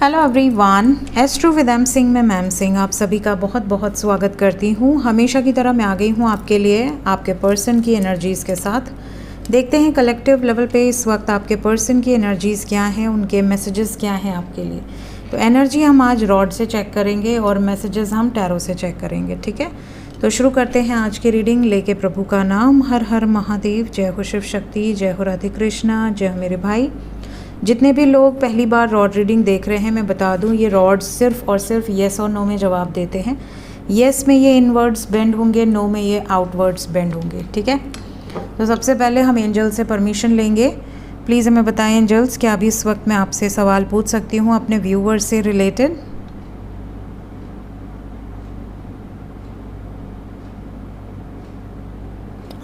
Hello everyone, astro with M Singh में ma'am Singh आप सभी का बहुत बहुत स्वागत करती हूँ। हमेशा की तरह मैं आ गई हूँ आपके लिए आपके पर्सन की एनर्जीज़ के साथ। देखते हैं कलेक्टिव लेवल पे इस वक्त आपके पर्सन की एनर्जीज़ क्या हैं, उनके मैसेजेस क्या हैं आपके लिए। तो एनर्जी हम आज रॉड से चेक करेंगे और मैसेजेस हम टैरो से चेक करेंगे, ठीक है। तो शुरू करते हैं आज की रीडिंग लेके प्रभु का नाम। हर हर महादेव, जय हो शिव शक्ति, जय हो राधे कृष्णा, जय हो मेरे भाई। जितने भी लोग पहली बार रॉड रीडिंग देख रहे हैं, मैं बता दूं ये रॉड सिर्फ और सिर्फ येस और नो में जवाब देते हैं। येस में ये इनवर्ड्स बेंड होंगे, नो में ये आउटवर्ड्स बेंड होंगे, ठीक है। तो सबसे पहले हम एंजल से परमिशन लेंगे। प्लीज़ हमें बताएं एंजल्स, क्या अभी इस वक्त मैं आपसे सवाल पूछ सकती हूँ अपने व्यूवर्स से related.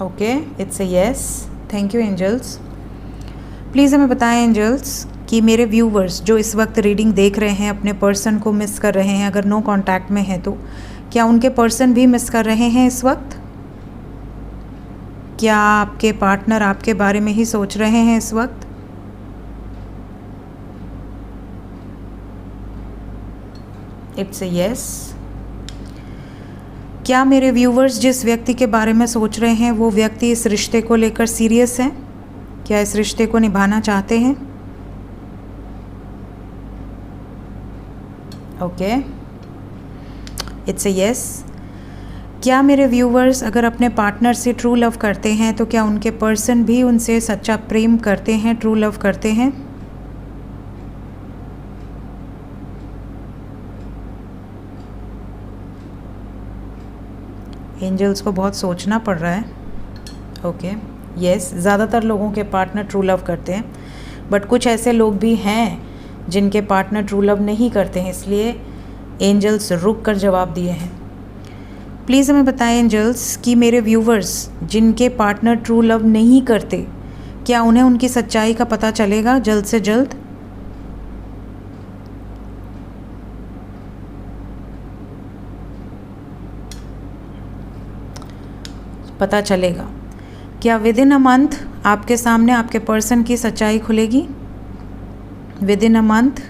Okay, it's a yes. Thank you angels. Please हमें बताएं एंजल्स कि मेरे व्यूवर्स जो इस वक्त रीडिंग देख रहे हैं, अपने पर्सन को मिस कर रहे हैं, अगर नो कांटेक्ट में हैं तो क्या उनके पर्सन भी मिस कर रहे हैं इस वक्त? क्या आपके पार्टनर आपके बारे में ही सोच रहे हैं इस वक्त? It's a yes. क्या मेरे व्यूवर्स जिस व्यक्ति के बारे में सोच रहे हैं वो व्यक्ति इस रिश्ते को लेकर सीरियस है? क्या इस रिश्ते को निभाना चाहते हैं? Okay, it's a yes. क्या मेरे व्यूवर्स अगर अपने पार्टनर से ट्रू लव करते हैं तो क्या उनके पर्सन भी उनसे सच्चा प्रेम करते हैं, ट्रू लव करते हैं? एंजल्स को बहुत सोचना पड़ रहा है। ओके, यस, ज़्यादातर लोगों के पार्टनर ट्रू लव करते हैं, बट कुछ ऐसे लोग भी हैं जिनके पार्टनर ट्रू लव नहीं करते हैं, इसलिए एंजल्स रुक कर जवाब दिए हैं। प्लीज़ हमें बताएं एंजल्स कि मेरे व्यूवर्स जिनके पार्टनर ट्रू लव नहीं करते, क्या उन्हें उनकी सच्चाई का पता चलेगा जल्द से जल्द? पता चलेगा। क्या विद इन अ मंथ आपके सामने आपके पर्सन की सच्चाई खुलेगी? Within a month?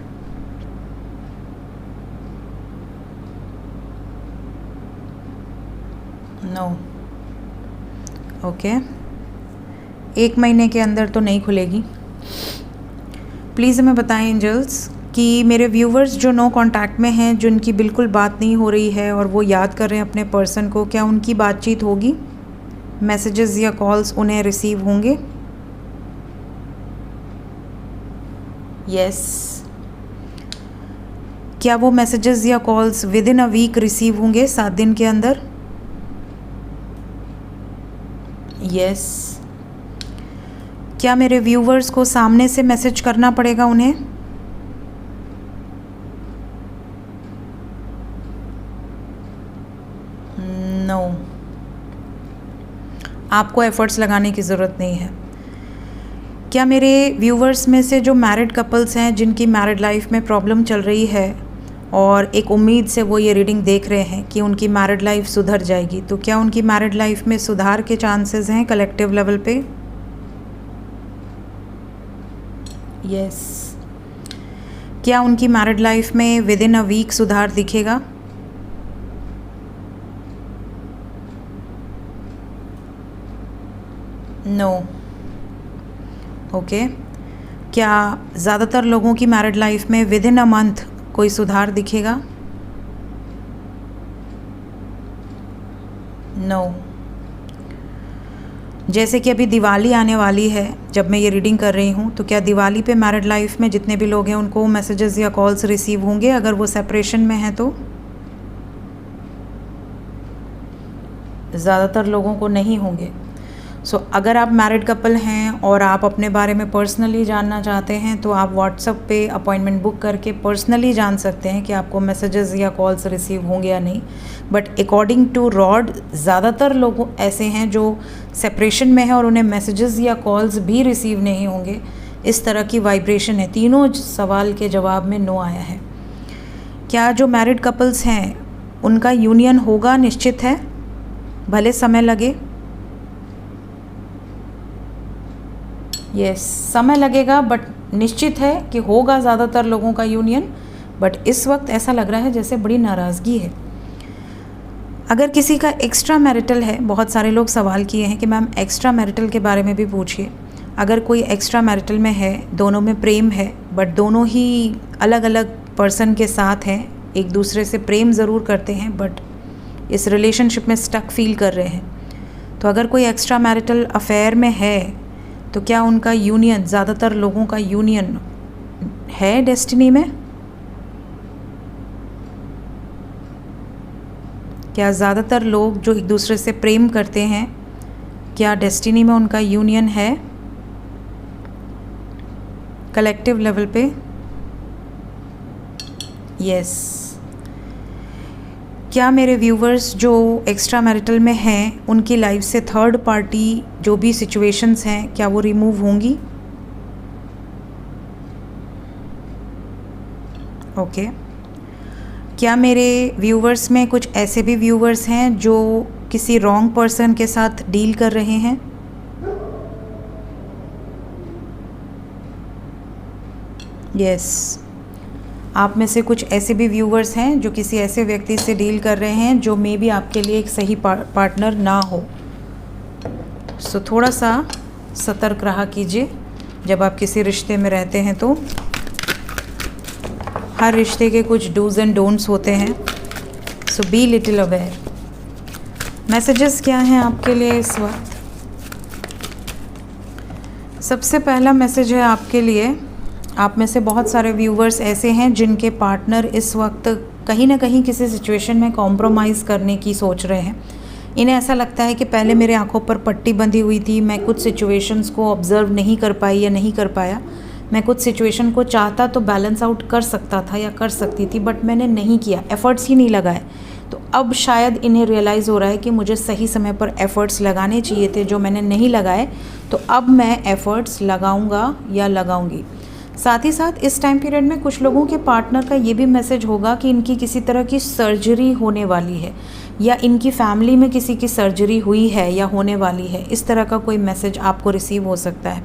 No. Okay, 1 महीने के अंदर तो नहीं खुलेगी। प्लीज़ हमें बताएं एंजल्स कि मेरे व्यूवर्स जो नो कांटेक्ट में हैं, जिनकी बिल्कुल बात नहीं हो रही है और वो याद कर रहे हैं अपने पर्सन को, क्या उनकी बातचीत होगी? मैसेजेस या कॉल्स उन्हें रिसीव होंगे? यस। क्या वो मैसेजेस या calls within a week receive होंगे, 7 दिन के अंदर? यस। क्या मेरे व्यूवर्स को सामने से मैसेज करना पड़ेगा उन्हें? नो। आपको एफर्ट्स लगाने की ज़रूरत नहीं है। क्या मेरे व्यूवर्स में से जो मैरिड कपल्स हैं, जिनकी मैरिड लाइफ में प्रॉब्लम चल रही है और एक उम्मीद से वो ये रीडिंग देख रहे हैं कि उनकी मैरिड लाइफ सुधर जाएगी, तो क्या उनकी मैरिड लाइफ में सुधार के चांसेस हैं कलेक्टिव लेवल पे? यस। क्या उनकी मैरिड लाइफ में विद इन अ वीक सुधार दिखेगा? नो। ओके। क्या ज़्यादातर लोगों की मैरिड लाइफ में विद इन अ मंथ कोई सुधार दिखेगा? नो। जैसे कि अभी दिवाली आने वाली है, जब मैं ये रीडिंग कर रही हूँ, तो क्या दिवाली पे मैरिड लाइफ में जितने भी लोग हैं उनको मैसेजेस या कॉल्स रिसीव होंगे अगर वो सेपरेशन में हैं तो? ज़्यादातर लोगों को नहीं होंगे। सो अगर आप मैरिड कपल हैं और आप अपने बारे में पर्सनली जानना चाहते हैं तो आप व्हाट्सएप पे अपॉइंटमेंट बुक करके पर्सनली जान सकते हैं कि आपको मैसेजेस या कॉल्स रिसीव होंगे या नहीं। बट अकॉर्डिंग टू रॉड ज़्यादातर लोग ऐसे हैं जो सेपरेशन में हैं और उन्हें मैसेजेस या कॉल्स भी रिसीव नहीं होंगे। इस तरह की वाइब्रेशन है। तीनों सवाल के जवाब में नो आया है। क्या जो मैरिड कपल्स हैं उनका यूनियन होगा? निश्चित है, भले समय लगे। यस, समय लगेगा बट निश्चित है कि होगा ज़्यादातर लोगों का यूनियन। बट इस वक्त ऐसा लग रहा है जैसे बड़ी नाराज़गी है। अगर किसी का एक्स्ट्रा मैरिटल है, बहुत सारे लोग सवाल किए हैं कि मैम एक्स्ट्रा मैरिटल के बारे में भी पूछिए। अगर कोई एक्स्ट्रा मैरिटल में है, दोनों में प्रेम है बट दोनों ही अलग अलग पर्सन के साथ हैं, एक दूसरे से प्रेम ज़रूर करते हैं बट इस रिलेशनशिप में स्टक फील कर रहे हैं, तो अगर कोई एक्स्ट्रा मैरिटल अफेयर में है तो क्या उनका यूनियन, ज़्यादातर लोगों का यूनियन है डेस्टिनी में? क्या ज़्यादातर लोग जो एक दूसरे से प्रेम करते हैं, क्या डेस्टिनी में उनका यूनियन है कलेक्टिव लेवल पे? यस। क्या मेरे व्यूवर्स जो एक्स्ट्रा मैरिटल में हैं उनकी लाइफ से थर्ड पार्टी जो भी सिचुएशंस हैं, क्या वो रिमूव होंगी? ओके। क्या मेरे व्यूवर्स में कुछ ऐसे भी व्यूवर्स हैं जो किसी रॉन्ग पर्सन के साथ डील कर रहे हैं? यस। आप में से कुछ ऐसे भी व्यूवर्स हैं जो किसी ऐसे व्यक्ति से डील कर रहे हैं जो मे बी आपके लिए एक सही पार्टनर ना हो। सो थोड़ा सा सतर्क रहा कीजिए जब आप किसी रिश्ते में रहते हैं। तो हर रिश्ते के कुछ डूज एंड डोंट्स होते हैं, सो बी लिटिल अवेयर। मैसेजेस क्या हैं आपके लिए इस वक्त? सबसे पहला मैसेज है आपके लिए, आप में से बहुत सारे व्यूवर्स ऐसे हैं जिनके पार्टनर इस वक्त कहीं ना कहीं किसी सिचुएशन में कॉम्प्रोमाइज़ करने की सोच रहे हैं। इन्हें ऐसा लगता है कि पहले मेरे आंखों पर पट्टी बंधी हुई थी, मैं कुछ सिचुएशंस को ऑब्ज़र्व नहीं कर पाई या नहीं कर पाया। मैं कुछ सिचुएशन को चाहता तो बैलेंस आउट कर सकता था या कर सकती थी, बट मैंने नहीं किया, एफ़र्ट्स ही नहीं लगाए। तो अब शायद इन्हें रियलाइज़ हो रहा है कि मुझे सही समय पर एफ़र्ट्स लगाने चाहिए थे जो मैंने नहीं लगाए, तो अब मैं एफ़र्ट्स लगाऊंगा या लगाऊंगी। साथ ही साथ इस टाइम पीरियड में कुछ लोगों के पार्टनर का ये भी मैसेज होगा कि इनकी किसी तरह की सर्जरी होने वाली है या इनकी फैमिली में किसी की सर्जरी हुई है या होने वाली है। इस तरह का कोई मैसेज आपको रिसीव हो सकता है।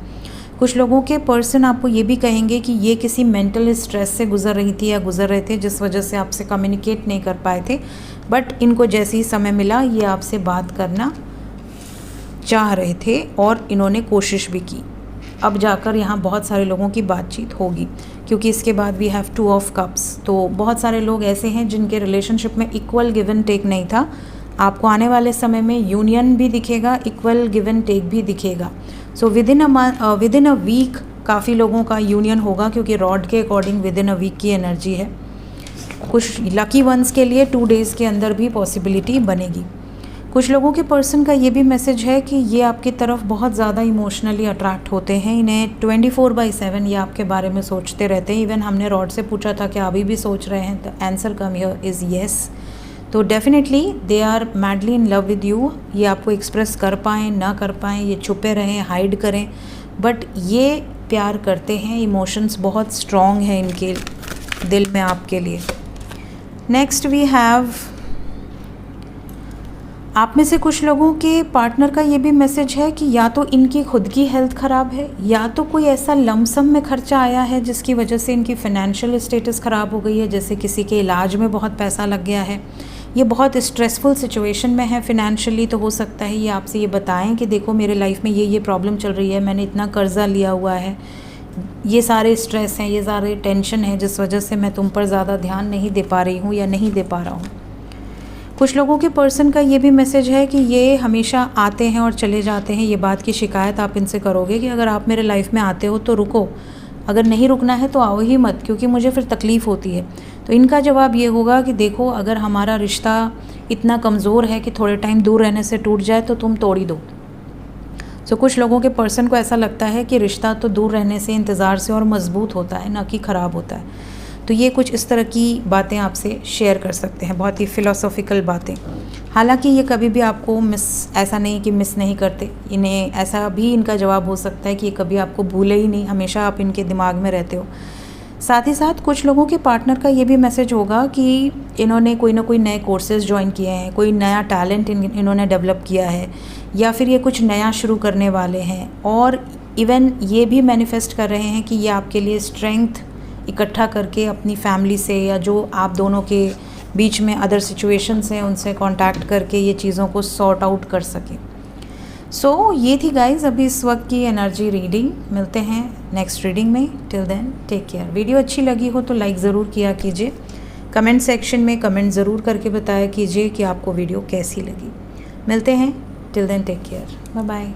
कुछ लोगों के पर्सन आपको ये भी कहेंगे कि ये किसी मेंटल स्ट्रेस से गुजर रही थी या गुजर रहे थे जिस वजह से आपसे कम्युनिकेट नहीं कर पाए थे, बट इनको जैसे ही समय मिला ये आपसे बात करना चाह रहे थे और इन्होंने कोशिश भी की। अब जाकर यहाँ बहुत सारे लोगों की बातचीत होगी क्योंकि इसके बाद वी हैव 2 ऑफ कप्स। तो बहुत सारे लोग ऐसे हैं जिनके रिलेशनशिप में इक्वल गिव एंड टेक नहीं था। आपको आने वाले समय में यूनियन भी दिखेगा, इक्वल गिव एंड टेक भी दिखेगा। So with in a week काफ़ी लोगों का यूनियन होगा क्योंकि रॉड के according within a week की एनर्जी है। कुछ लकी वंस के लिए 2 डेज़ के अंदर भी पॉसिबिलिटी बनेगी। कुछ लोगों के पर्सन का ये भी मैसेज है कि ये आपकी तरफ बहुत ज़्यादा इमोशनली अट्रैक्ट होते हैं। इन्हें 24/7 ये आपके बारे में सोचते रहते हैं। इवन हमने रॉड से पूछा था कि अभी भी सोच रहे हैं, तो answer come here is yes. तो definitely they are madly in love with you. ये आपको एक्सप्रेस कर पाएँ ना कर पाएँ, ये छुपे रहें, हाइड करें, बट ये प्यार करते हैं। इमोशंस बहुत स्ट्रॉन्ग हैं इनके दिल में आपके लिए। नेक्स्ट वी हैव, आप में से कुछ लोगों के पार्टनर का ये भी मैसेज है कि या तो इनकी खुद की हेल्थ ख़राब है या तो कोई ऐसा लमसम में खर्चा आया है जिसकी वजह से इनकी फ़ाइनेंशियल स्टेटस ख़राब हो गई है। जैसे किसी के इलाज में बहुत पैसा लग गया है, ये बहुत स्ट्रेसफुल सिचुएशन में है फ़िनेंशियली। तो हो सकता है ये आपसे ये बताएं कि देखो मेरे लाइफ में ये प्रॉब्लम चल रही है, मैंने इतना कर्ज़ा लिया हुआ है, ये सारे स्ट्रेस हैं, ये सारे टेंशन है जिस वजह से मैं तुम पर ज़्यादा ध्यान नहीं दे पा रही हूँ या नहीं दे पा रहा हूँ। कुछ लोगों के पर्सन का ये भी मैसेज है कि ये हमेशा आते हैं और चले जाते हैं। ये बात की शिकायत आप इनसे करोगे कि अगर आप मेरे लाइफ में आते हो तो रुको, अगर नहीं रुकना है तो आओ ही मत, क्योंकि मुझे फिर तकलीफ़ होती है। तो इनका जवाब ये होगा कि देखो अगर हमारा रिश्ता इतना कमज़ोर है कि थोड़े टाइम दूर रहने से टूट जाए तो तुम तोड़ ही दो। सो कुछ लोगों के पर्सन को ऐसा लगता है कि रिश्ता तो दूर रहने से, इंतज़ार से और मज़बूत होता है, ना कि ख़राब होता है। तो ये कुछ इस तरह की बातें आपसे शेयर कर सकते हैं, बहुत ही फ़िलोसॉफ़िकल बातें। हालांकि ये कभी भी आपको ऐसा नहीं कि मिस नहीं करते, इन्हें ऐसा भी इनका जवाब हो सकता है कि ये कभी आपको भूले ही नहीं, हमेशा आप इनके दिमाग में रहते हो। साथ ही साथ कुछ लोगों के पार्टनर का ये भी मैसेज होगा कि इन्होंने कोई ना कोई नए कोर्सेज़ ज्वाइन किए हैं, कोई नया टैलेंट इन्होंने डेवलप किया है, या फिर ये कुछ नया शुरू करने वाले हैं। और इवन ये भी मैनिफेस्ट कर रहे हैं कि ये आपके लिए स्ट्रेंथ इकट्ठा करके अपनी फैमिली से या जो आप दोनों के बीच में अदर सिचुएशंस हैं उनसे कांटेक्ट करके ये चीज़ों को सॉर्ट आउट कर सकें। सो ये थी गाइज़ अभी इस वक्त की एनर्जी रीडिंग। मिलते हैं नेक्स्ट रीडिंग में। Till then take care. Video अच्छी लगी हो तो लाइक ज़रूर किया कीजिए। कमेंट सेक्शन में कमेंट ज़रूर करके बताया कीजिए कि आपको वीडियो कैसी लगी। मिलते हैं। Till then take care. Bye bye.